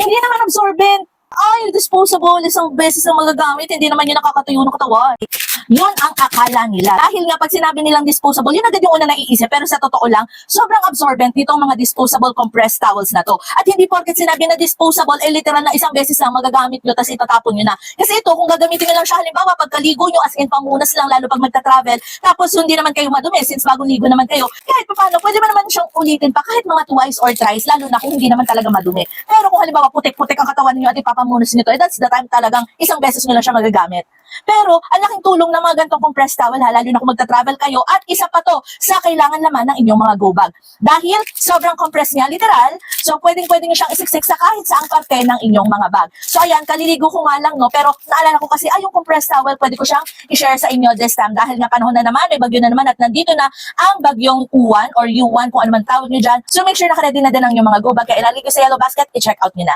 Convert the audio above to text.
Hindi naman absorbent. Ay, disposable, isang beses na magagamit, hindi naman yun nakakatuyo ng katawan. Yun ang akala nila. Dahil nga pag sinabi nilang disposable, yun agad yung una naiisip. Pero sa totoo lang, sobrang absorbent nitong mga disposable compressed towels na to. At hindi porket sinabi na disposable, literal na isang beses lang magagamit nyo, tapos itatapon nyo na. Kasi ito, kung gagamitin nyo lang siya, halimbawa, pagkaligo nyo, as in pamunas lang, lalo pag magta-travel, tapos hindi naman kayo madumi, since bagong ligo naman kayo, kahit pa paano, pwede mo naman siyang ulitin pa, kahit mga twice or thrice, lalo na kung hindi naman talaga madumi. Pero kung halimbawa, putik-putik ang katawan niyo at ipapamunas nito, that's the time talagang isang beses nyo lang siya magagamit. Pero, ang laking tulong ng mga gantong compressed towel, lalo na kung magta-travel kayo, at isa pa to sa kailangan laman ng inyong mga go bag. Dahil sobrang compressed niya, literal, so pwedeng-pwede nyo siyang isiksik sa kahit saang parte ng inyong mga bag. So ayan, kaliligo ko nga lang, no, pero naalala ko kasi, yung compressed towel, pwede ko siyang i-share sa inyo this time, dahil nga panahon na naman, may bagyo na naman, at nandito na ang bagyong U1 or U1, kung ano man tawag nyo dyan. So make sure na ready na din ang inyong mga go bag, kaya ilalagay ko sa yellow basket, i-check out nyo na.